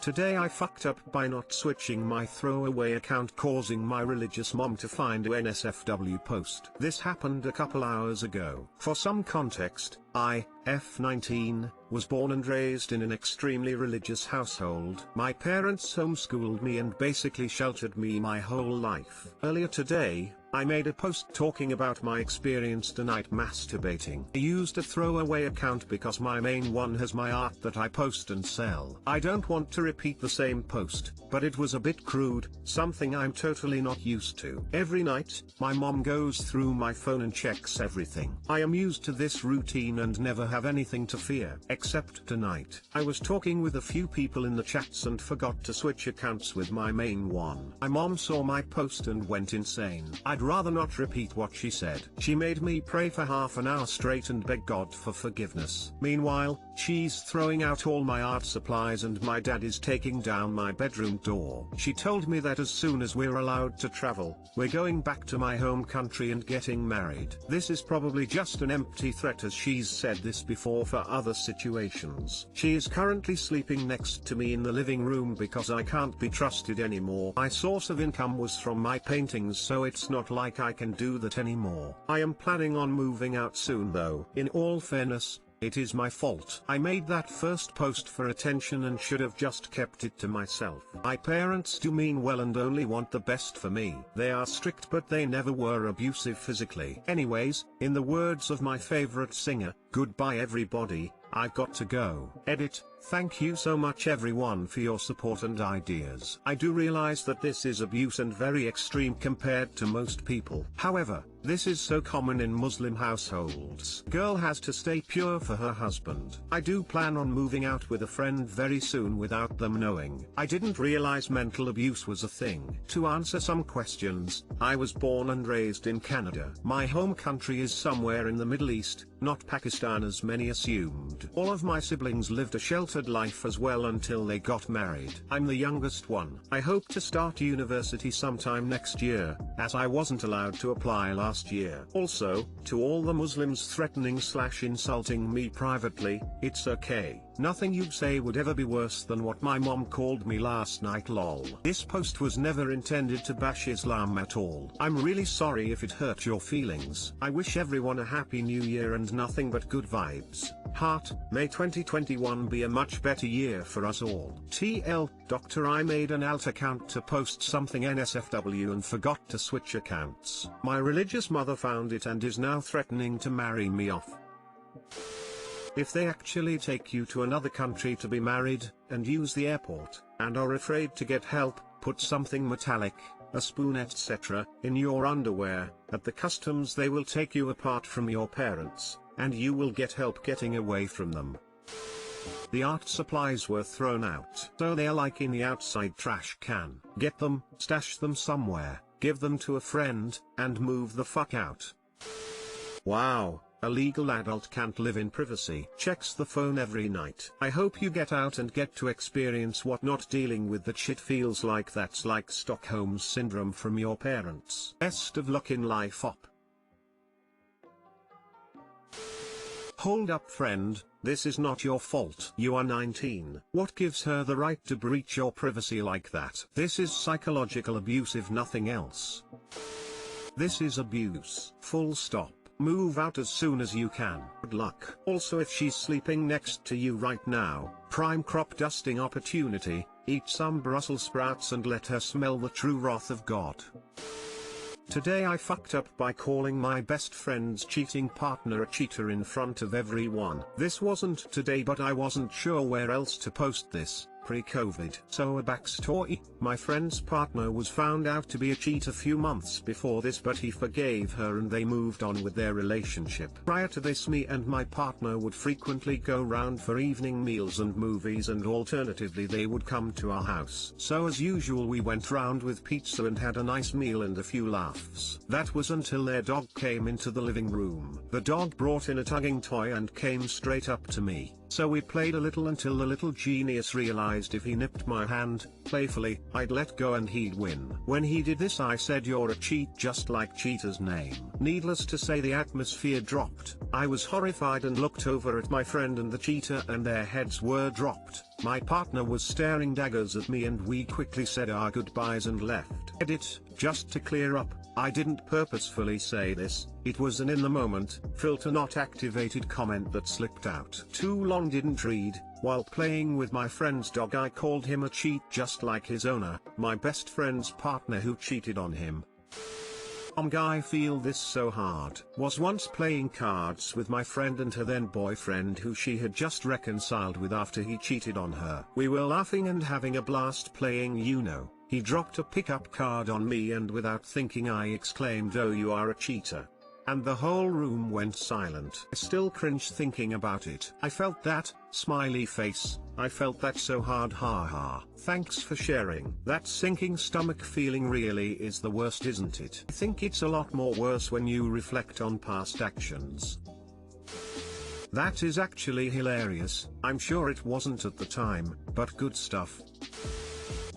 Today I fucked up by not switching my throwaway account, causing my religious mom to find a NSFW post. This happened a couple hours ago. For some context, I, F19, was born and raised in an extremely religious household. My parents homeschooled me and basically sheltered me my whole life. Earlier today, I made a post talking about my experience tonight masturbating. I used a throwaway account because my main one has my art that I post and sell. I don't want to repeat the same post, but it was a bit crude, something I'm totally not used to. Every night, my mom goes through my phone and checks everything. I am used to this routine and never have anything to fear. Except tonight. I was talking with a few people in the chats and forgot to switch accounts with my main one. My mom saw my post and went insane. I'd rather not repeat what she said. She made me pray for half an hour straight and beg God for forgiveness. Meanwhile, she's throwing out all my art supplies and my dad is taking down my bedroom door. She told me that as soon as we're allowed to travel, we're going back to my home country and getting married. This is probably just an empty threat, as she's said this before for other situations. She is currently sleeping next to me in the living room because I can't be trusted anymore. My source of income was from my paintings, so it's not like I can do that anymore. I am planning on moving out soon though. In all fairness, it is my fault. I made that first post for attention and should have just kept it to myself. My parents do mean well and only want the best for me. They are strict, but they never were abusive physically. Anyways, in the words of my favorite singer, goodbye everybody, I've got to go. Edit. Thank you so much everyone for your support and ideas. I do realize that this is abuse and very extreme compared to most people. However, this is so common in Muslim households. Girl has to stay pure for her husband. I do plan on moving out with a friend very soon without them knowing. I didn't realize mental abuse was a thing. To answer some questions, I was born and raised in Canada. My home country is somewhere in the Middle East, not Pakistan as many assumed. All of my siblings lived a sheltered life as well until they got married. I'm the youngest one. I hope to start university sometime next year, as I wasn't allowed to apply last year. Also, to all the Muslims threatening/insulting me privately, it's okay. Nothing you'd say would ever be worse than what my mom called me last night, lol. This post was never intended to bash Islam at all. I'm really sorry if it hurt your feelings. I wish everyone a happy new year and nothing but good vibes. Heart, may 2021 be a much better year for us all. TL, Doctor, I made an alt account to post something NSFW and forgot to switch accounts. My religious mother found it and is now threatening to marry me off. If they actually take you to another country to be married, and use the airport, and are afraid to get help, put something metallic, a spoon etc., in your underwear. At the customs they will take you apart from your parents, and you will get help getting away from them. The art supplies were thrown out, so they are like in the outside trash can. Get them, stash them somewhere, give them to a friend, and move the fuck out. Wow. A legal adult can't live in privacy. Checks the phone every night. I hope you get out and get to experience what not dealing with that shit feels like. That's like Stockholm syndrome from your parents. Best of luck in life, op. Hold up friend, this is not your fault. You are 19. What gives her the right to breach your privacy like that? This is psychological abuse if nothing else. This is abuse. Full stop. Move out as soon as you can. Good luck. Also, if she's sleeping next to you right now, prime crop dusting opportunity, eat some Brussels sprouts and let her smell the true wrath of God. Today I fucked up by calling my best friend's cheating partner a cheater in front of everyone. This wasn't today, but I wasn't sure where else to post this. Pre-COVID. So a backstory, my friend's partner was found out to be a cheat a few months before this, but he forgave her and they moved on with their relationship. Prior to this, me and my partner would frequently go round for evening meals and movies, and alternatively they would come to our house. So as usual we went round with pizza and had a nice meal and a few laughs. That was until their dog came into the living room. The dog brought in a tugging toy and came straight up to me. So we played a little until the little genius realized surprised if he nipped my hand. Playfully, I'd let go and he'd win. When he did this I said, "You're a cheat," just like cheater's name. Needless to say, the atmosphere dropped. I was horrified and looked over at my friend and the cheater, and their heads were dropped. My partner was staring daggers at me and we quickly said our goodbyes and left. Edit, just to clear up, I didn't purposefully say this, it was an in the moment, filter not activated comment that slipped out. Too long didn't read. While playing with my friend's dog I called him a cheat just like his owner, my best friend's partner who cheated on him. I feel this so hard. Was once playing cards with my friend and her then boyfriend who she had just reconciled with after he cheated on her. We were laughing and having a blast playing Uno. He dropped a pickup card on me and without thinking I exclaimed, "Oh, you are a cheater." And the whole room went silent. I still cringe thinking about it. I felt that, smiley face, I felt that so hard, haha. Thanks for sharing. That sinking stomach feeling really is the worst, isn't it? I think it's a lot more worse when you reflect on past actions. That is actually hilarious. I'm sure it wasn't at the time, but good stuff.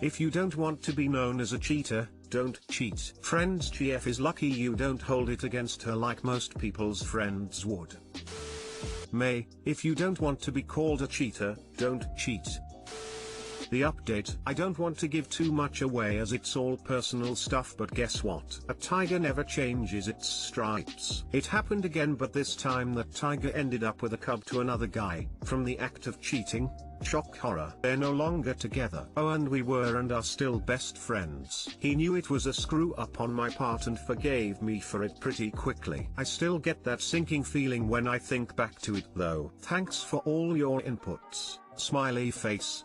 If you don't want to be known as a cheater, don't cheat. Friends GF is lucky you don't hold it against her like most people's friends would. May, if you don't want to be called a cheater, don't cheat. The update, I don't want to give too much away as it's all personal stuff, but guess what? A tiger never changes its stripes. It happened again, but this time that tiger ended up with a cub to another guy, from the act of cheating. Shock horror. They're no longer together. Oh, and we were and are still best friends. He knew it was a screw up on my part and forgave me for it pretty quickly. I still get that sinking feeling when I think back to it though. Thanks for all your inputs. Smiley face.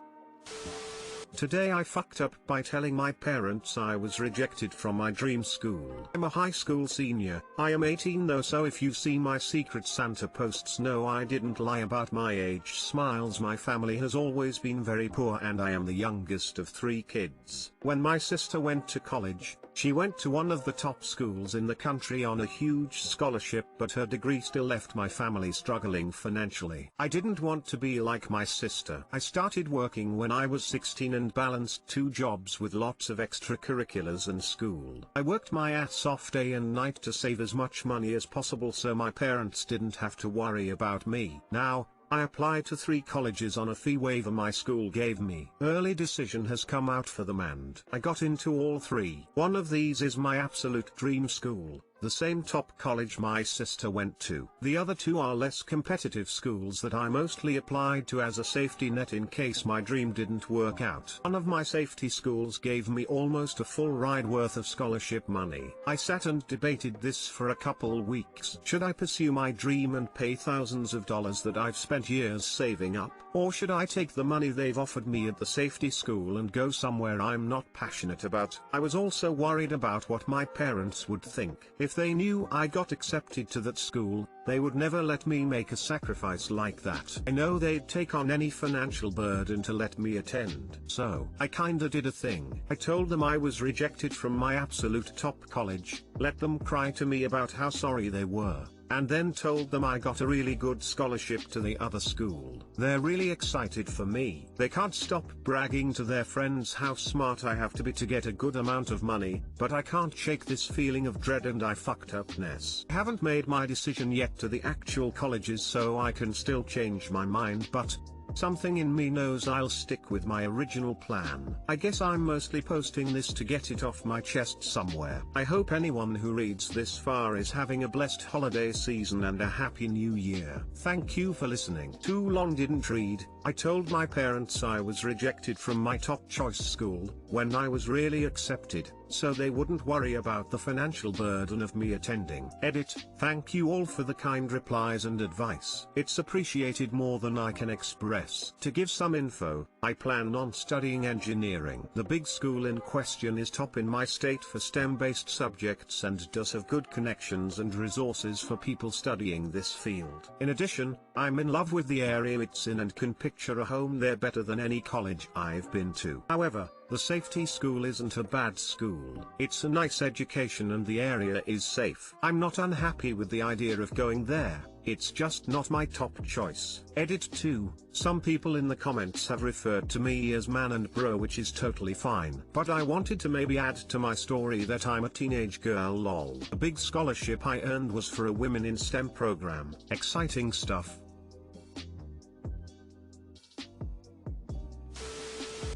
Today I fucked up by telling my parents I was rejected from my dream school. I'm a high school senior. I am 18 though, so if you've seen my Secret Santa posts, no, I didn't lie about my age. Smiles. My family has always been very poor and I am the youngest of 3 kids. When my sister went to college, she went to one of the top schools in the country on a huge scholarship, but her degree still left my family struggling financially. I didn't want to be like my sister. I started working when I was 16 and balanced 2 jobs with lots of extracurriculars and school. I worked my ass off day and night to save as much money as possible so my parents didn't have to worry about me. Now, I applied to 3 colleges on a fee waiver my school gave me. Early decision has come out for them and I got into all 3. One of these is my absolute dream school, the same top college my sister went to. The other 2 are less competitive schools that I mostly applied to as a safety net in case my dream didn't work out. One of my safety schools gave me almost a full ride worth of scholarship money. I sat and debated this for a couple weeks. Should I pursue my dream and pay thousands of dollars that I've spent years saving up? Or should I take the money they've offered me at the safety school and go somewhere I'm not passionate about? I was also worried about what my parents would think. If they knew I got accepted to that school, they would never let me make a sacrifice like that. I know they'd take on any financial burden to let me attend. So, I kinda did a thing. I told them I was rejected from my absolute top college, let them cry to me about how sorry they were, and then told them I got a really good scholarship to the other school. They're really excited for me. They can't stop bragging to their friends how smart I have to be to get a good amount of money, but I can't shake this feeling of dread and I fucked upness. I haven't made my decision yet to the actual colleges, so I can still change my mind, but something in me knows I'll stick with my original plan. I guess I'm mostly posting this to get it off my chest somewhere. I hope anyone who reads this far is having a blessed holiday season and a happy new year. Thank you for listening. Too long didn't read. I told my parents I was rejected from my top choice school, when I was really accepted, so they wouldn't worry about the financial burden of me attending. Edit, thank you all for the kind replies and advice. It's appreciated more than I can express. To give some info, I plan on studying engineering. The big school in question is top in my state for STEM-based subjects and does have good connections and resources for people studying this field. In addition, I'm in love with the area it's in and can picture a home there better than any college I've been to. However, The safety school isn't a bad school. It's a nice education and the area is safe. I'm not unhappy with the idea of going there, it's just not my top choice. Edit 2, some people in the comments have referred to me as man and bro, which is totally fine. But I wanted to maybe add to my story that I'm a teenage girl lol. A big scholarship I earned was for a women in STEM program. Exciting stuff.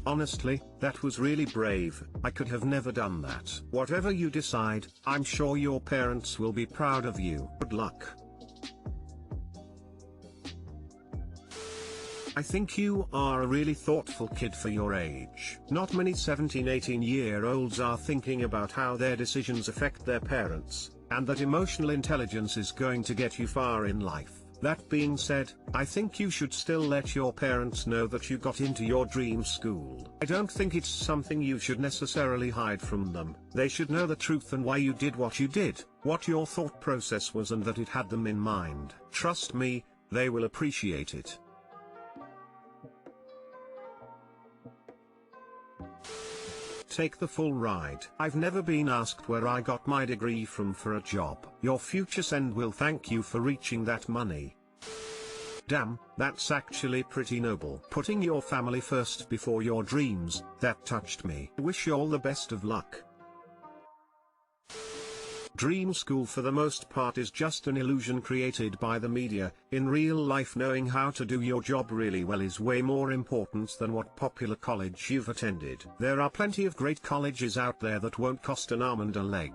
Honestly, that was really brave. I could have never done that. Whatever you decide, I'm sure your parents will be proud of you. Good luck. I think you are a really thoughtful kid for your age. Not many 17-18-year-olds are thinking about how their decisions affect their parents, and that emotional intelligence is going to get you far in life. That being said, I think you should still let your parents know that you got into your dream school. I don't think it's something you should necessarily hide from them. They should know the truth and why you did what you did, what your thought process was, and that it had them in mind. Trust me, they will appreciate it. Take the full ride. I've never been asked where I got my degree from for a job. Your future send will thank you for reaching that money. Damn, that's actually pretty noble. Putting your family first before your dreams, that touched me. I wish you all the best of luck. Dream school for the most part is just an illusion created by the media. In real life, knowing how to do your job really well is way more important than what popular college you've attended. There are plenty of great colleges out there that won't cost an arm and a leg.